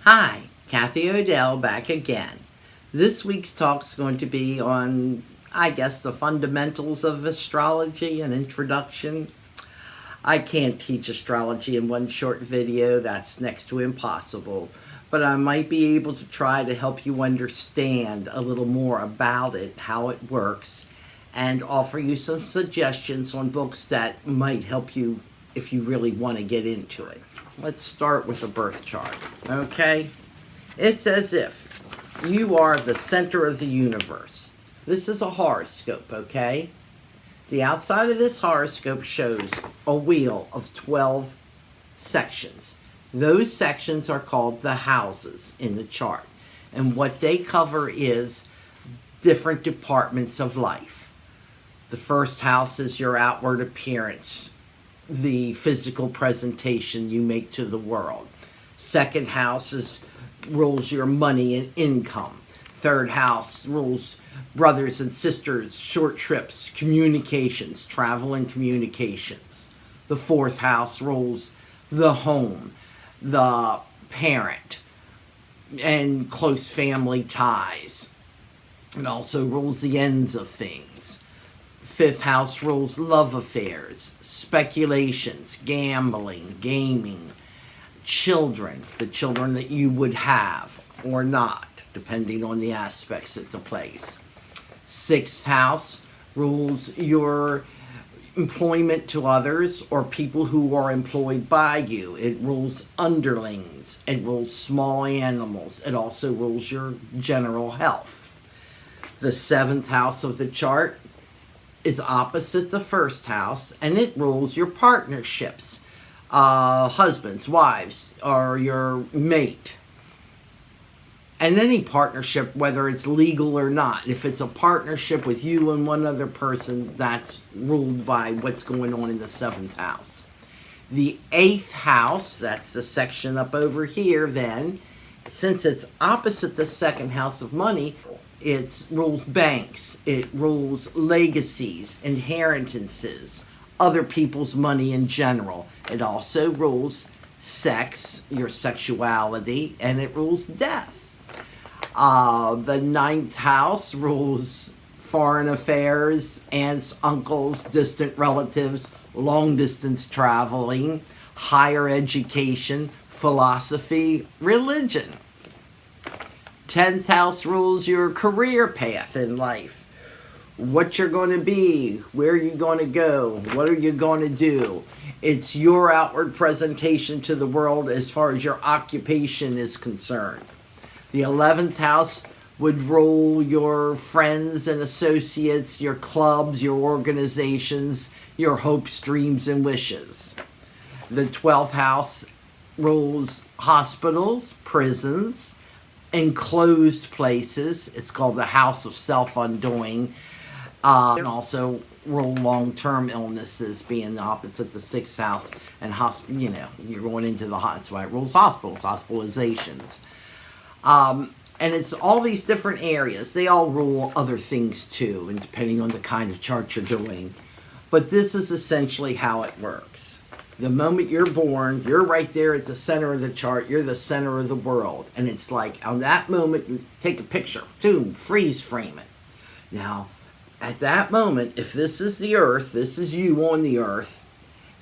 Hi, Kathy Odell back again. This week's talk is going to be on, the fundamentals of astrology, an introduction. I can't teach astrology in one short video, that's next to impossible, but I might be able to try to help you understand a little more about it, how it works, and offer you some suggestions on books that might help you if you really want to get into it. Let's start with a birth chart, okay? It's as if you are the center of the universe. This is a horoscope, okay? The outside of this horoscope shows a wheel of 12 sections. Those sections are called the houses in the chart. And what they cover is different departments of life. The first house is your outward appearance, the physical presentation you make to the world. Second house rules your money and income. Third house rules brothers and sisters, short trips, communications, travel and communications. The fourth house rules the home, the parent, and close family ties. It also rules the ends of things. Fifth house rules love affairs, speculations, gambling, gaming, children, the children that you would have or not, depending on the aspects at the place. Sixth house rules your employment to others or people who are employed by you. It rules underlings. It rules small animals. It also rules your general health. The seventh house of the chart is opposite the first house, and it rules your partnerships, husbands, wives, or your mate. And any partnership, whether it's legal or not, if it's a partnership with you and one other person, that's ruled by what's going on in the seventh house. The eighth house, that's the section up over here then, since it's opposite the second house of money, it rules banks, it rules legacies, inheritances, other people's money in general. It also rules sex, your sexuality, and it rules death. The ninth house rules foreign affairs, aunts, uncles, distant relatives, long distance traveling, higher education, philosophy, religion. 10th house rules your career path in life. What you're going to be, where you're going to go, what are you going to do. It's your outward presentation to the world as far as your occupation is concerned. The 11th house would rule your friends and associates, your clubs, your organizations, your hopes, dreams, and wishes. The 12th house rules hospitals, prisons, enclosed places. It's called the house of self-undoing. And also rule long-term illnesses, being the opposite the 6th house, and you're going into that's why it rules hospitals, hospitalizations. And it's all these different areas. They all rule other things too, and depending on the kind of chart you're doing. But this is essentially how it works. The moment you're born, you're right there at the center of the chart. You're the center of the world. And it's like, on that moment, you take a picture, boom, freeze frame it. Now, at that moment, if this is the Earth, this is you on the Earth,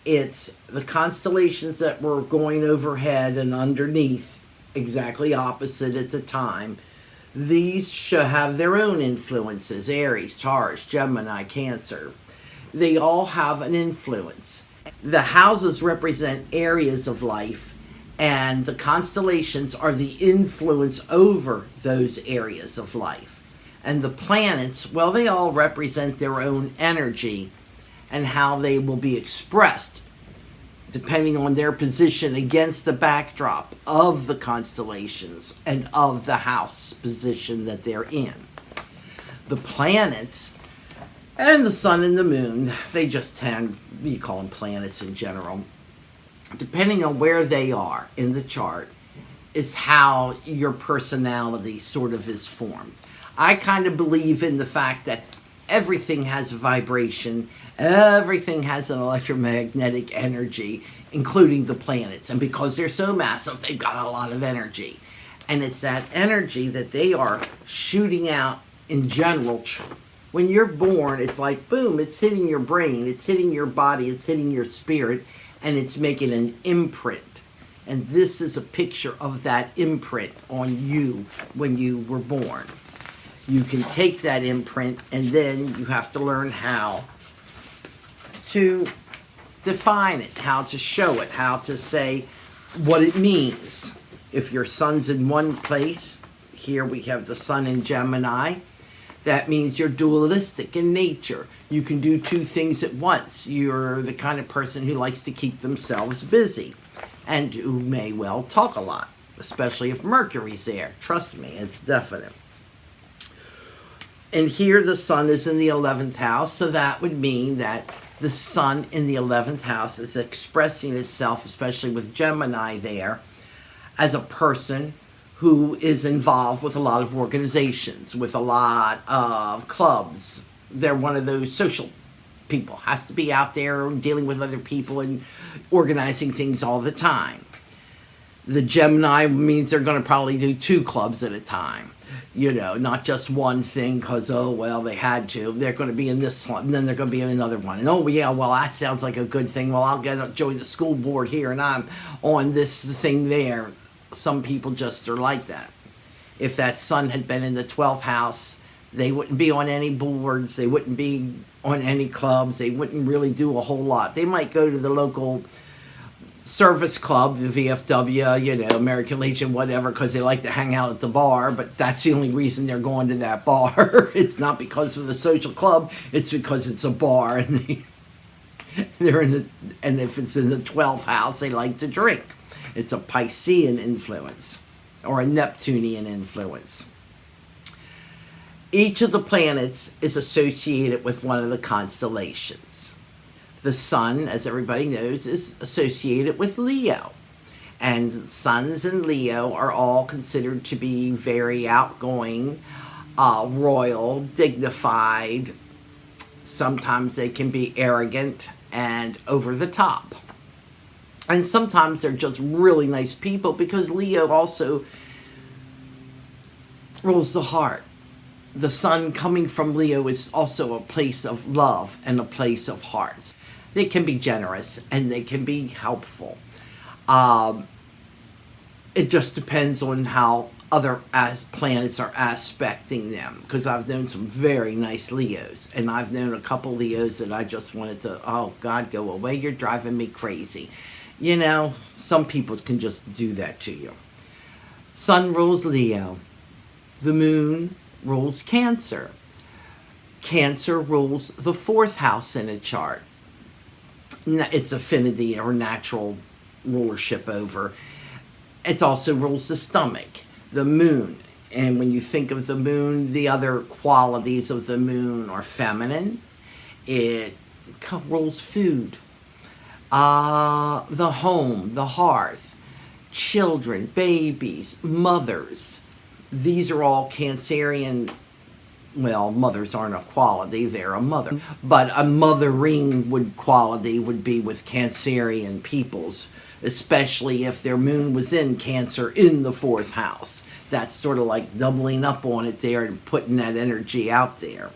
it's the constellations that were going overhead and underneath, exactly opposite at the time. These should have their own influences, Aries, Taurus, Gemini, Cancer. They all have an influence. The houses represent areas of life, and the constellations are the influence over those areas of life. And the planets, well, they all represent their own energy and how they will be expressed depending on their position against the backdrop of the constellations and of the house position that they're in. The planets and the sun and the moon, they just tend, you call them planets in general, depending on where they are in the chart, is how your personality sort of is formed. I kind of believe in the fact that everything has a vibration, everything has an electromagnetic energy, including the planets. And because they're so massive, they've got a lot of energy. And it's that energy that they are shooting out in general. When you're born, it's like, boom, it's hitting your brain, it's hitting your body, it's hitting your spirit, and it's making an imprint. And this is a picture of that imprint on you when you were born. You can take that imprint, and then you have to learn how to define it, how to show it, how to say what it means. If your sun's in one place, here we have the sun in Gemini, that means you're dualistic in nature. You can do two things at once. You're the kind of person who likes to keep themselves busy and who may well talk a lot, especially if Mercury's there. Trust me, it's definite. And here the sun is in the 11th house, so that would mean that the sun in the 11th house is expressing itself, especially with Gemini there, as a person who is involved with a lot of organizations, with a lot of clubs. They're one of those social people, has to be out there dealing with other people and organizing things all the time. The Gemini means they're going to probably do 2 clubs at a time. You know, not just one thing because, oh, well, they had to. They're going to be in this club, and then they're going to be in another one. And, oh, yeah, well, that sounds like a good thing. Well, I'll join the school board here, and I'm on this thing there. Some people just are like that. If that sun had been in the 12th house, they wouldn't be on any boards. They wouldn't be on any clubs. They wouldn't really do a whole lot. They might go to the local service club, the VFW, you know, American Legion, whatever, because they like to hang out at the bar, but that's the only reason they're going to that bar. It's not because of the social club, it's because it's a bar, and they're in the, and if it's in the 12th house, they like to drink. It's a Piscean influence, or a Neptunian influence. Each of the planets is associated with one of the constellations. The sun, as everybody knows, is associated with Leo. And suns in Leo are all considered to be very outgoing, royal, dignified. Sometimes they can be arrogant and over the top. And sometimes they're just really nice people, because Leo also rules the heart. The sun coming from Leo is also a place of love and a place of hearts. They can be generous and they can be helpful. It just depends on how other planets are aspecting them. Because I've known some very nice Leos, and I've known a couple Leos that I just wanted to, oh God, go away, you're driving me crazy. You know, some people can just do that to you. Sun rules Leo. The moon rules Cancer. Cancer rules the 4th house in a chart. Its affinity or natural rulership over. It also rules the stomach, the moon. And when you think of the moon, the other qualities of the moon are feminine. It rules food, the home, the hearth, children, babies, mothers. These are all Cancerian. Well, mothers aren't a quality, they're a mother. But a mothering quality would be with Cancerian peoples, especially if their moon was in Cancer in the 4th house. That's sort of like doubling up on it there and putting that energy out there.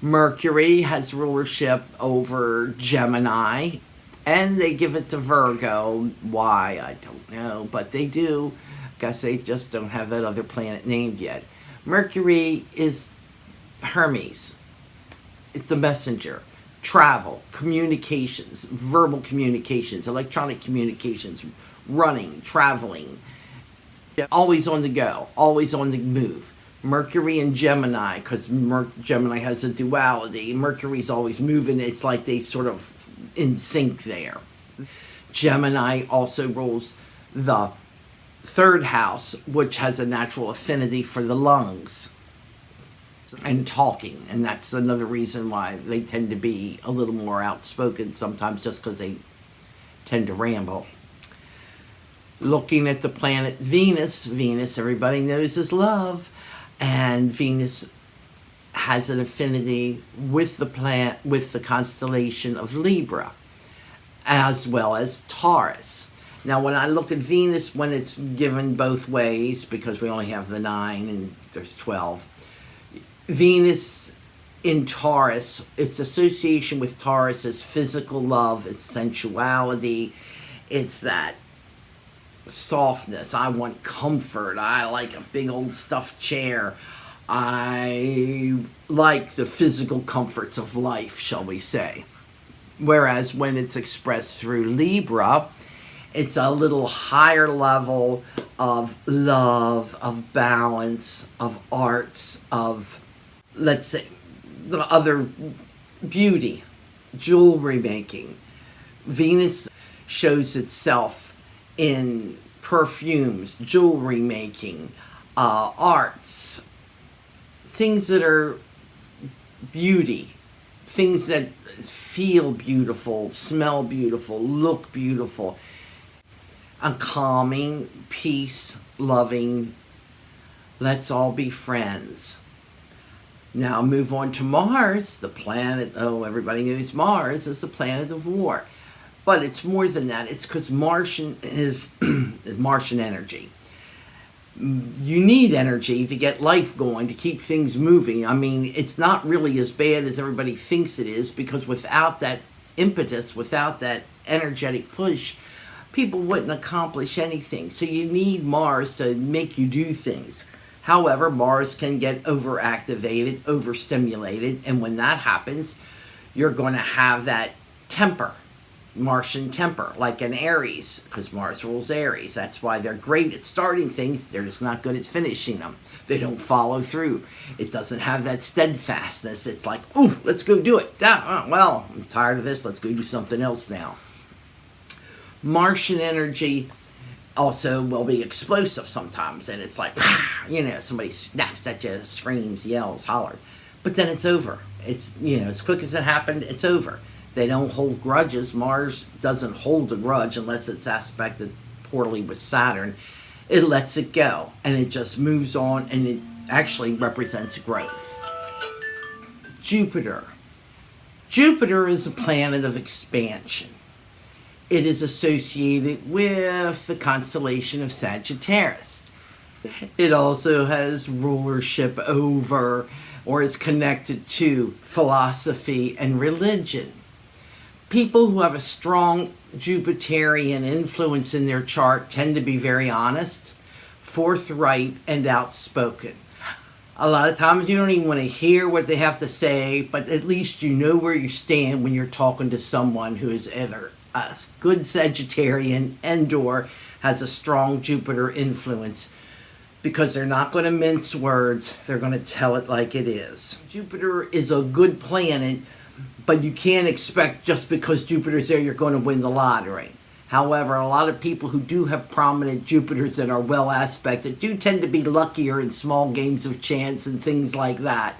Mercury has rulership over Gemini, and they give it to Virgo. Why? I don't know, but they do. I guess they just don't have that other planet named yet. Mercury is Hermes. It's the messenger. Travel, communications, verbal communications, electronic communications, running, traveling. Always on the go, always on the move. Mercury and Gemini, because Gemini has a duality. Mercury's always moving. It's like they sort of in sync there. Gemini also rules the 3rd house, which has a natural affinity for the lungs and talking, and that's another reason why they tend to be a little more outspoken sometimes, just because they tend to ramble. Looking at the planet Venus, everybody knows is love, and Venus has an affinity with the constellation of Libra, as well as Taurus. Now, when I look at Venus, when it's given both ways, because we only have the 9 and there's 12, Venus in Taurus, its association with Taurus is physical love, it's sensuality, it's that softness. I want comfort. I like a big old stuffed chair. I like the physical comforts of life, shall we say. Whereas when it's expressed through Libra, it's a little higher level of love, of balance, of arts, of, let's say, the other beauty, jewelry making. Venus shows itself in perfumes, jewelry making, arts, things that are beauty, things that feel beautiful, smell beautiful, look beautiful. A calming, peace, loving, let's all be friends. Now move on to Mars, the planet, everybody knows Mars is the planet of war. But it's more than that. It's because Martian is Martian energy. You need energy to get life going, to keep things moving. I mean, it's not really as bad as everybody thinks it is, because without that impetus, without that energetic push, people wouldn't accomplish anything. So you need Mars to make you do things. However, Mars can get overactivated, overstimulated, and when that happens, you're going to have that temper. Martian temper, like an Aries, because Mars rules Aries. That's why they're great at starting things. They're just not good at finishing them. They don't follow through. It doesn't have that steadfastness. It's like, ooh, let's go do it. Well, I'm tired of this. Let's go do something else now. Martian energy also will be explosive sometimes, and it's like, somebody snaps at you, screams, yells, hollers. But then it's over. It's, as quick as it happened, it's over. They don't hold grudges. Mars doesn't hold a grudge unless it's aspected poorly with Saturn. It lets it go, and it just moves on, and it actually represents growth. Jupiter. Jupiter is a planet of expansion. It is associated with the constellation of Sagittarius. It also has rulership over, or is connected to, philosophy and religion. People who have a strong Jupiterian influence in their chart tend to be very honest, forthright, and outspoken. A lot of times you don't even want to hear what they have to say, but at least you know where you stand when you're talking to someone who is either a good Sagittarian and/or has a strong Jupiter influence, because they're not going to mince words. They're going to tell it like it is. Jupiter is a good planet, but you can't expect just because Jupiter's there you're going to win the lottery. However, a lot of people who do have prominent Jupiters that are well aspected do tend to be luckier in small games of chance and things like that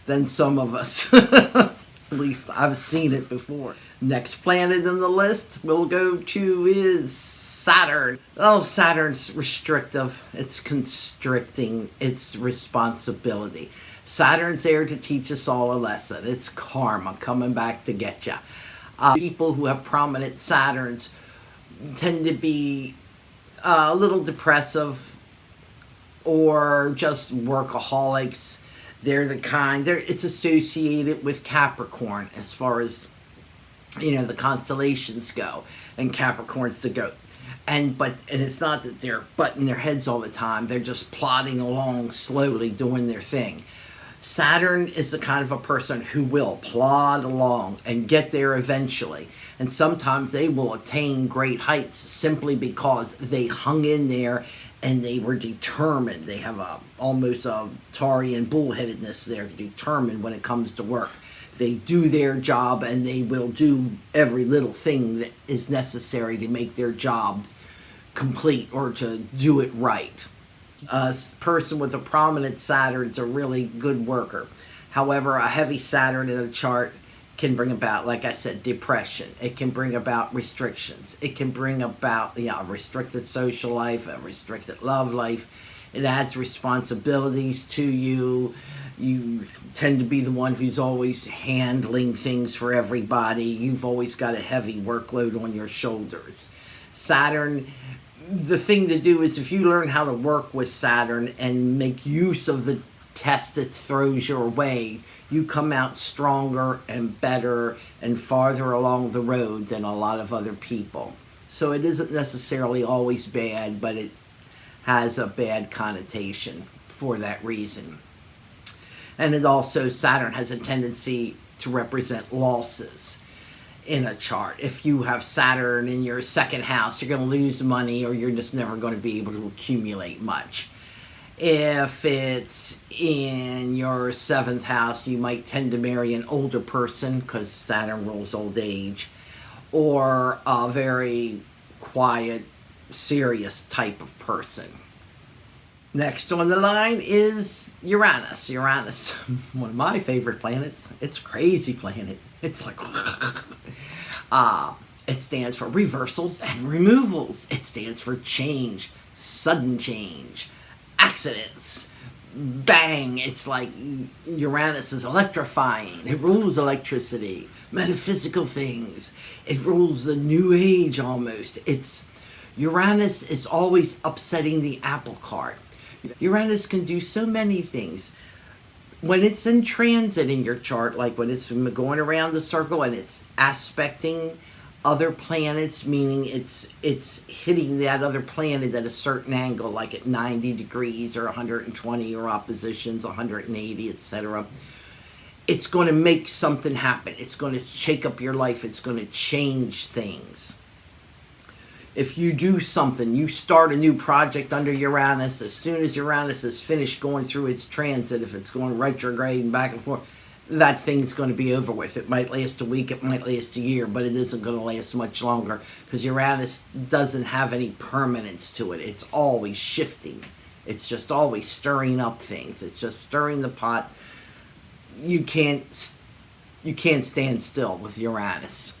than some of us. At least I've seen it before. Next planet on the list we'll go to is Saturn. Oh, Saturn's restrictive. It's constricting. It's responsibility. Saturn's there to teach us all a lesson. It's karma coming back to get you. People who have prominent Saturns tend to be a little depressive or just workaholics. They're the kind, it's associated with Capricorn as far as, the constellations go, and Capricorn's the goat. And it's not that they're butting their heads all the time. They're just plodding along slowly, doing their thing. Saturn is the kind of a person who will plod along and get there eventually. And sometimes they will attain great heights simply because they hung in there and they were determined. They have almost a Taurian bullheadedness. They're determined when it comes to work. They do their job, and they will do every little thing that is necessary to make their job complete or to do it right. A person with a prominent Saturn is a really good worker. However, a heavy Saturn in a chart can bring about, like I said, depression. It can bring about restrictions. It can bring about a restricted social life, a restricted love life. It adds responsibilities to you. You tend to be the one who's always handling things for everybody. You've always got a heavy workload on your shoulders. Saturn, the thing to do is if you learn how to work with Saturn and make use of the test that throws your way, you come out stronger and better and farther along the road than a lot of other people. So it isn't necessarily always bad, but it has a bad connotation for that reason. And it also, Saturn has a tendency to represent losses in a chart. If you have Saturn in your second house, you're going to lose money, or you're just never going to be able to accumulate much. If it's in your seventh house, you might tend to marry an older person because Saturn rules old age, or a very quiet, serious type of person. Next on the line is Uranus. Uranus, one of my favorite planets. It's a crazy planet. It's like, it stands for reversals and removals. It stands for change, sudden change, accidents, bang. It's like Uranus is electrifying. It rules electricity, metaphysical things. It rules the new age almost. Uranus is always upsetting the apple cart. Uranus can do so many things. When it's in transit in your chart, like when it's going around the circle and it's aspecting other planets, meaning it's hitting that other planet at a certain angle, like at 90 degrees or 120, or oppositions 180, etc. It's going to make something happen. It's going to shake up your life. It's going to change things. If you do something, you start a new project under Uranus, as soon as Uranus is finished going through its transit, if it's going retrograde and back and forth, that thing's going to be over with. It might last a week, it might last a year, but it isn't going to last much longer because Uranus doesn't have any permanence to it. It's always shifting. It's just always stirring up things. It's just stirring the pot. You can't stand still with Uranus.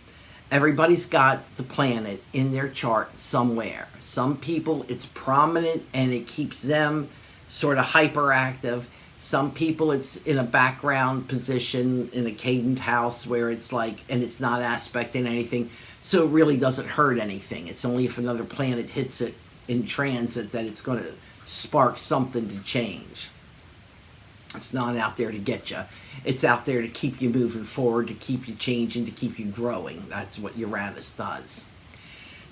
Everybody's got the planet in their chart somewhere. Some people, it's prominent and it keeps them sort of hyperactive. Some people, it's in a background position in a cadent house where it's like, and it's not aspecting anything, so it really doesn't hurt anything. It's only if another planet hits it in transit that it's going to spark something to change. It's not out there to get you. It's out there to keep you moving forward, to keep you changing, to keep you growing. That's what Uranus does.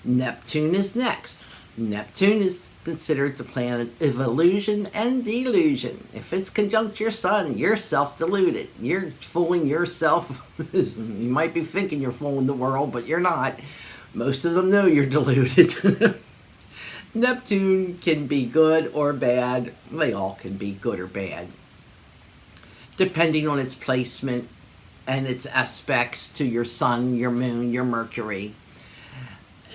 Neptune is next. Neptune is considered the planet of illusion and delusion. If it's conjunct your sun, you're self-deluded. You're fooling yourself. You might be thinking you're fooling the world, but you're not. Most of them know you're deluded. Neptune can be good or bad. They all can be good or bad, depending on its placement and its aspects to your sun, your moon, your Mercury.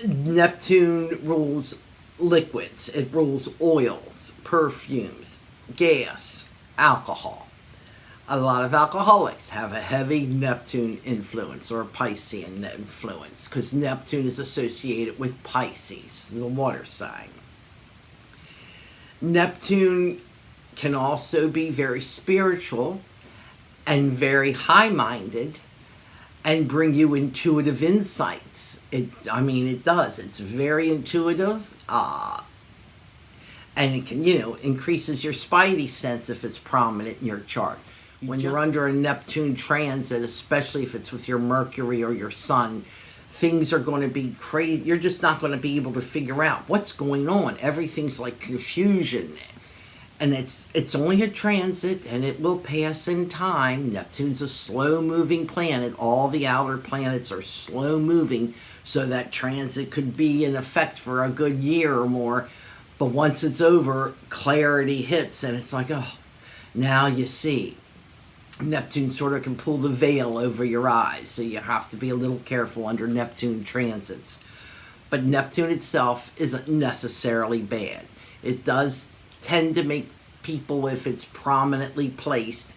Neptune rules liquids. It rules oils, perfumes, gas, alcohol. A lot of alcoholics have a heavy Neptune influence or Piscean influence because Neptune is associated with Pisces, the water sign. Neptune can also be very spiritual and very high-minded and bring you intuitive insights. It does. It's very intuitive, and it can, increases your spidey sense if it's prominent in your chart. When you're under a Neptune transit, especially if it's with your Mercury or your Sun, things are going to be crazy. You're just not going to be able to figure out what's going on. Everything's like confusion. And it's only a transit, and it will pass in time. Neptune's a slow-moving planet. All the outer planets are slow-moving, so that transit could be in effect for a good year or more. But once it's over, clarity hits, and it's like, oh, now you see. Neptune sort of can pull the veil over your eyes, so you have to be a little careful under Neptune transits. But Neptune itself isn't necessarily bad. It does tend to make people, if it's prominently placed,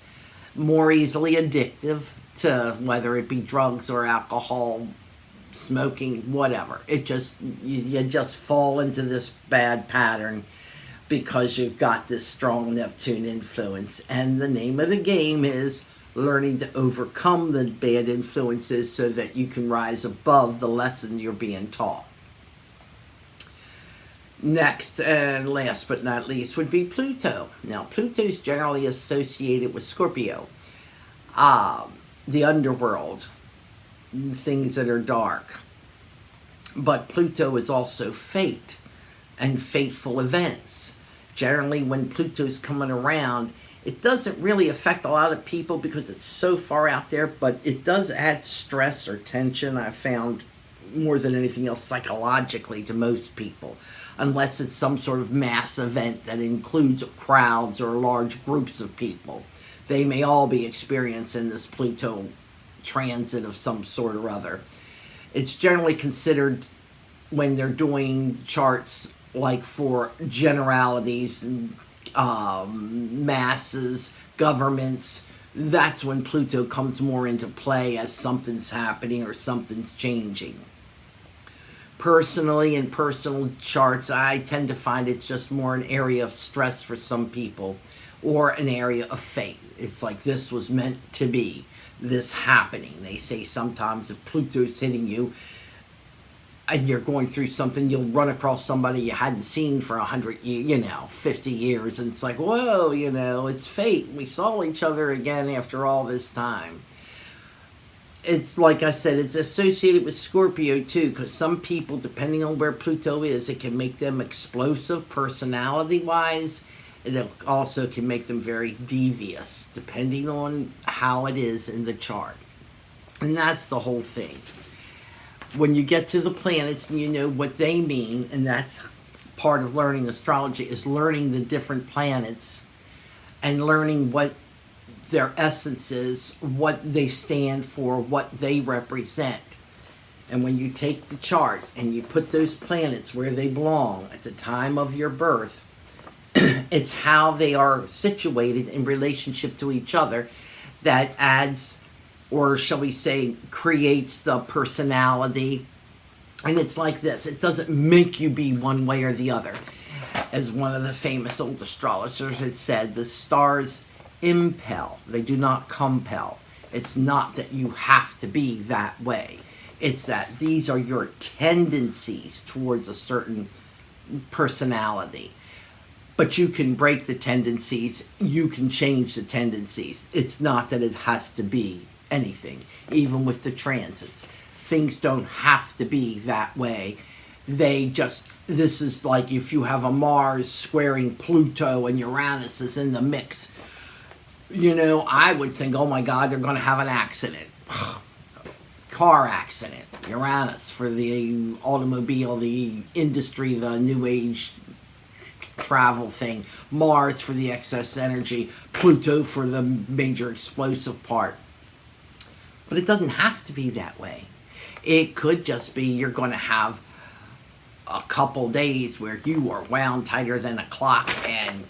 more easily addictive to whether it be drugs or alcohol, smoking, whatever. You just fall into this bad pattern because you've got this strong Neptune influence. And the name of the game is learning to overcome the bad influences so that you can rise above the lesson you're being taught. Next and last but not least would be Pluto. Now, Pluto is generally associated with Scorpio, the underworld, things that are dark. But Pluto is also fate and fateful events. Generally, when Pluto's coming around, it doesn't really affect a lot of people because it's so far out there, but it does add stress or tension, I've found, more than anything else, psychologically to most people, unless it's some sort of mass event that includes crowds or large groups of people. They may all be experiencing this Pluto transit of some sort or other. It's generally considered, when they're doing charts like for generalities, masses, governments, that's when Pluto comes more into play as something's happening or something's changing. Personally, in personal charts, I tend to find it's just more an area of stress for some people, or an area of fate. It's like this was meant to be, this happening. They say sometimes if Pluto's hitting you and you're going through something, you'll run across somebody you hadn't seen for 100 years, 50 years, and it's like, whoa, it's fate. We saw each other again after all this time. It's like I said, it's associated with Scorpio too, because some people, depending on where Pluto is, it can make them explosive personality-wise. It also can make them very devious, depending on how it is in the chart. And that's the whole thing. When you get to the planets and you know what they mean, and that's part of learning astrology, is learning the different planets and learning what their essence is, what they stand for, what they represent. And when you take the chart and you put those planets where they belong at the time of your birth, it's how they are situated in relationship to each other that adds, or shall we say, creates the personality. And it's like this. It doesn't make you be one way or the other. As one of the famous old astrologers had said, the stars impel. They do not compel. It's not that you have to be that way. It's that these are your tendencies towards a certain personality. But you can break the tendencies. You can change the tendencies. It's not that it has to be anything, even with the transits. Things don't have to be that way. This is like if you have a Mars squaring Pluto and Uranus is in the mix. I would think, oh my God, they're going to have an accident. Car accident. Uranus for the automobile, the industry, the new age travel thing. Mars for the excess energy. Pluto for the major explosive part. But it doesn't have to be that way. It could just be you're going to have a couple days where you are wound tighter than a clock and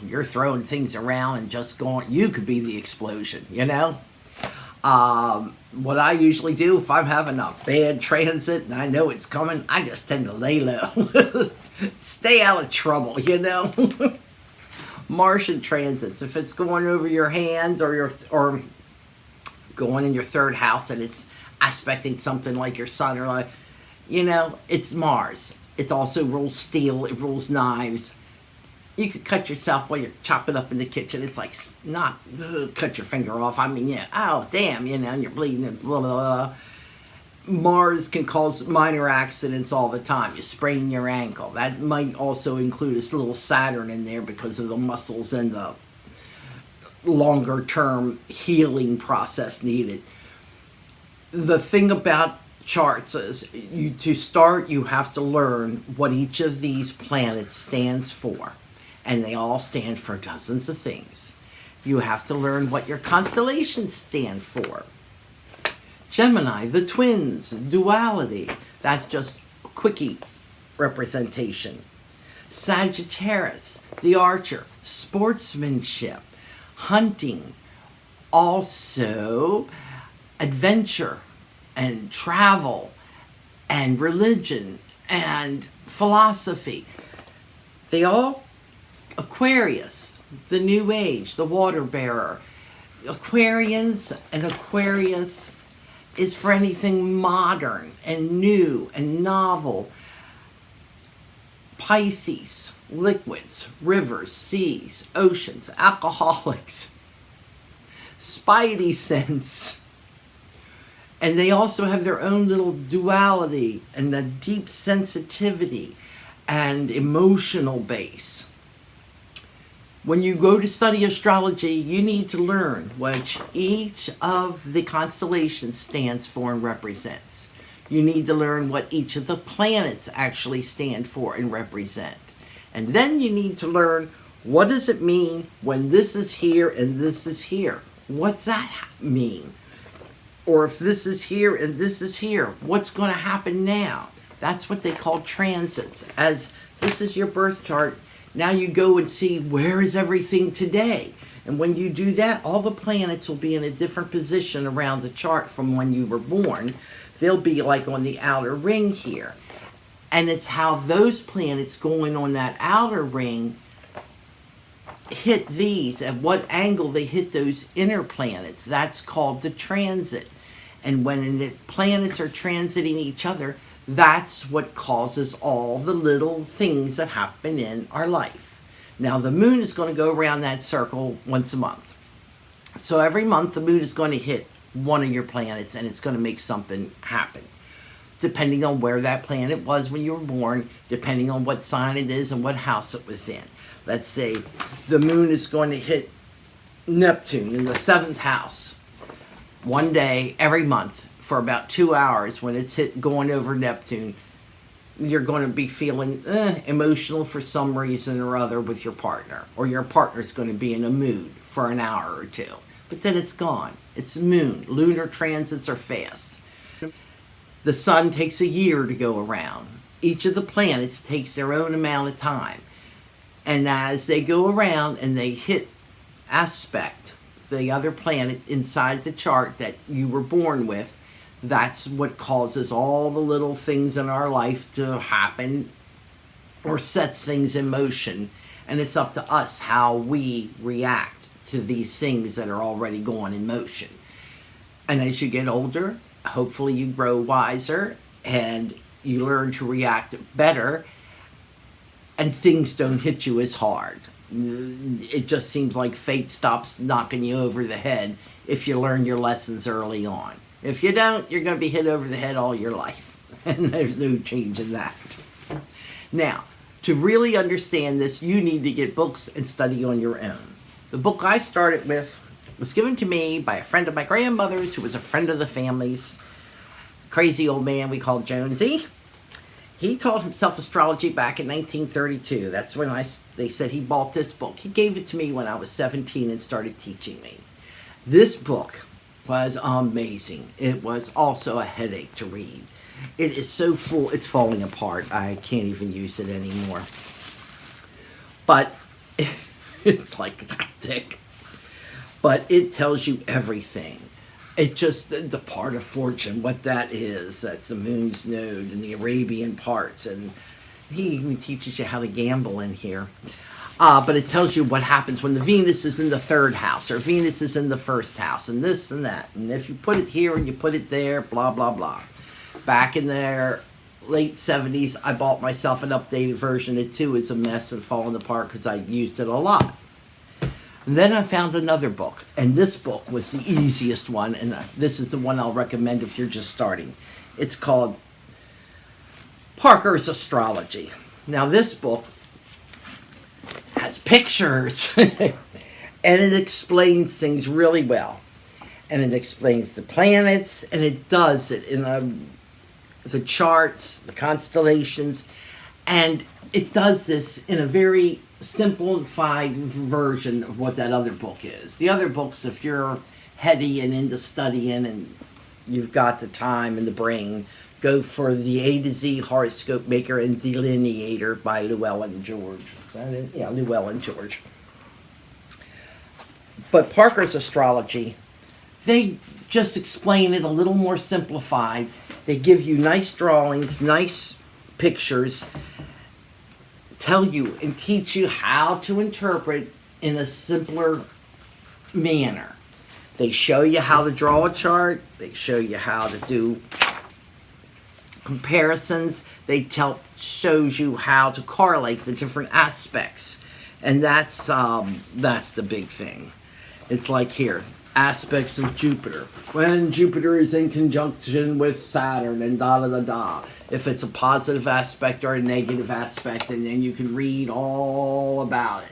you're throwing things around and just going, you could be the explosion, What I usually do if I'm having a bad transit and I know it's coming, I just tend to lay low. Stay out of trouble, Martian transits, if it's going over your hands or going in your third house and it's aspecting something like your sun or like, it's Mars. It also rules steel. It rules knives. You could cut yourself while you're chopping up in the kitchen. It's like, not cut your finger off. I mean, yeah, oh, damn, and you're bleeding and blah, blah, blah. Mars can cause minor accidents all the time. You sprain your ankle. That might also include this little Saturn in there because of the muscles and the longer term healing process needed. The thing about charts is to start you have to learn what each of these planets stands for, and they all stand for dozens of things. You have to learn what your constellations stand for. Gemini, the twins, duality, that's just a quickie representation. Sagittarius, the archer, sportsmanship, hunting, also adventure and travel and religion and philosophy. They all, Aquarius, the new age, the water bearer. Aquarians and Aquarius is for anything modern and new and novel. Pisces, liquids, rivers, seas, oceans, alcoholics, spidey sense. And they also have their own little duality and a deep sensitivity and emotional base. When you go to study astrology, you need to learn what each of the constellations stands for and represents. You need to learn what each of the planets actually stand for and represent. And then you need to learn, what does it mean when this is here and this is here? What's that mean? Or if this is here and this is here, what's going to happen now? That's what they call transits. As this is your birth chart, now you go and see, where is everything today? And when you do that, all the planets will be in a different position around the chart from when you were born. They'll be like on the outer ring here. And it's how those planets going on that outer ring hit these, at what angle they hit those inner planets. That's called the transit. And when the planets are transiting each other, that's what causes all the little things that happen in our life. Now, the moon is going to go around that circle once a month. So every month, the moon is going to hit one of your planets, and it's going to make something happen, depending on where that planet was when you were born, depending on what sign it is and what house it was in. Let's say the moon is going to hit Neptune in the 7th house one day every month for about 2 hours. When it's going over Neptune, you're going to be feeling emotional for some reason or other with your partner, or your partner's going to be in a mood for an hour or two. But then it's gone. It's moon. Lunar transits are fast. The sun takes a year to go around. Each of the planets takes their own amount of time. And as they go around and they hit aspect the other planet inside the chart that you were born with, that's what causes all the little things in our life to happen or sets things in motion. And it's up to us how we react to these things that are already going in motion. And as you get older, hopefully you grow wiser and you learn to react better, and things don't hit you as hard. It just seems like fate stops knocking you over the head if you learn your lessons early on. If you don't, you're going to be hit over the head all your life. And there's no change in that. Now, to really understand this, you need to get books and study on your own. The book I started with was given to me by a friend of my grandmother's who was a friend of the family's. Crazy old man we called Jonesy. He taught himself astrology back in 1932. That's when they said he bought this book. He gave it to me when I was 17 and started teaching me. This book was amazing. It was also a headache to read. It is so full, it's falling apart. I can't even use it anymore. But it's like that thick. But it tells you everything. It just, the part of fortune, what that is, that's the moon's node and the Arabian parts. And he even teaches you how to gamble in here. But it tells you what happens when the Venus is in the 3rd house or Venus is in the 1st house and this and that. And if you put it here and you put it there, blah, blah, blah. Back in their late 70s, I bought myself an updated version. It too is a mess and falling apart because I used it a lot. And then I found another book, and this book was the easiest one, and this is the one I'll recommend if you're just starting. It's called Parker's Astrology. Now this book has pictures, and it explains things really well. And it explains the planets, and it does it in the charts, the constellations, and it does this in a very simplified version of what that other book is. The other books, if you're heady and into studying and you've got the time and the brain, go for the A to Z Horoscope Maker and Delineator by Llewellyn George. Is that it? Yeah, Llewellyn George. But Parker's Astrology, they just explain it a little more simplified. They give you nice drawings, nice pictures, tell you and teach you how to interpret in a simpler manner. They show you how to draw a chart. They show you how to do comparisons. They shows you how to correlate the different aspects, and that's the big thing. It's like here, aspects of Jupiter. When Jupiter is in conjunction with Saturn and da da da da. If it's a positive aspect or a negative aspect, and then you can read all about it.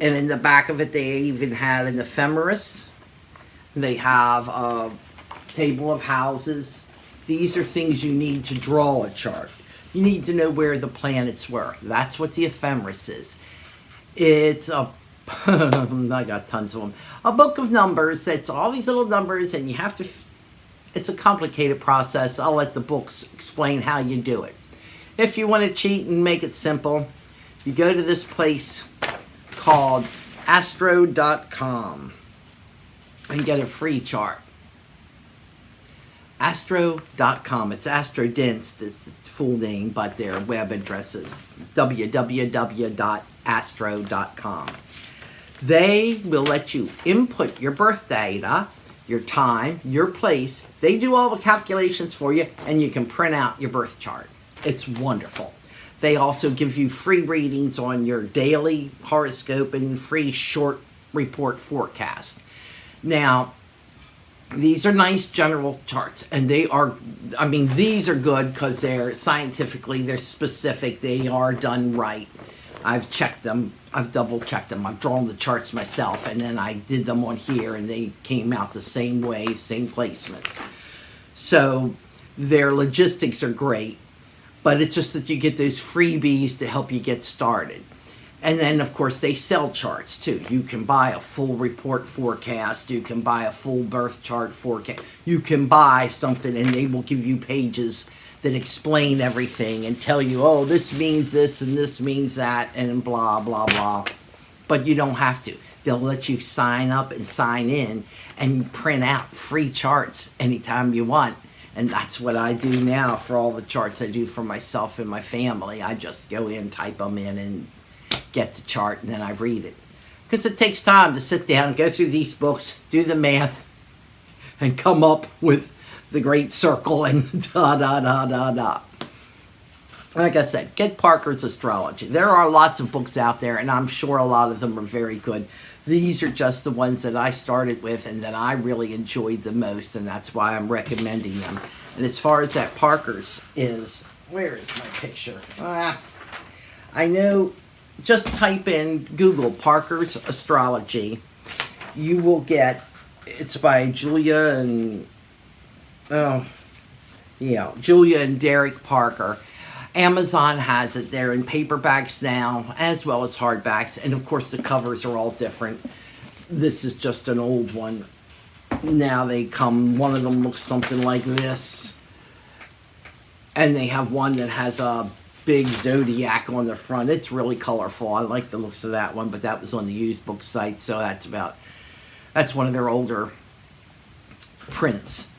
And in the back of it, they even had an ephemeris. They have a table of houses. These are things you need to draw a chart. You need to know where the planets were. That's what the ephemeris is. It's a I got tons of them. A book of numbers. It's all these little numbers, and you have to. It's a complicated process. I'll let the books explain how you do it. If you want to cheat and make it simple, you go to this place called Astro.com and get a free chart. Astro.com. It's AstroDense, it's the full name, but their web address is www.astro.com. They will let you input your birth data, your time, your place. They do all the calculations for you, and you can print out your birth chart. It's wonderful. They also give you free readings on your daily horoscope and free short report forecast. Now, these are nice general charts, and these are good because they're specific, they are done right. I've checked them, I've double checked them, I've drawn the charts myself, and then I did them on here, and they came out the same way, same placements. So their logistics are great, but it's just that you get those freebies to help you get started. And then, of course, they sell charts, too. You can buy a full report forecast. You can buy a full birth chart forecast. You can buy something, and they will give you pages that explain everything and tell you, oh, this means this, and this means that, and blah, blah, blah. But you don't have to. They'll let you sign up and sign in and print out free charts anytime you want. And that's what I do now for all the charts I do for myself and my family. I just go in, type them in, and get the chart, and then I read it. Because it takes time to sit down and go through these books, do the math, and come up with the great circle and da da da da da. Like I said, get Parker's Astrology. There are lots of books out there, and I'm sure a lot of them are very good. These are just the ones that I started with and that I really enjoyed the most, and that's why I'm recommending them. And as far as that Parker's is, where is my picture? I know, just type in Google Parker's Astrology. You will get, it's by Julia and Derek Parker. Amazon has it. They're in paperbacks now, as well as hardbacks. And of course, the covers are all different. This is just an old one. Now they come, one of them looks something like this. And they have one that has a big zodiac on the front. It's really colorful. I like the looks of that one, but that was on the used book site, so that's one of their older prints.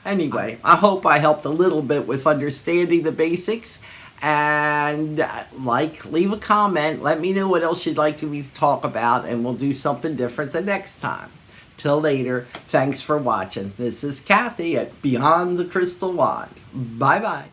Anyway, I hope I helped a little bit with understanding the basics. And leave a comment. Let me know what else you'd like me to talk about, and we'll do something different the next time. Till later, thanks for watching. This is Kathy at Beyond the Crystal Wand. Bye-bye.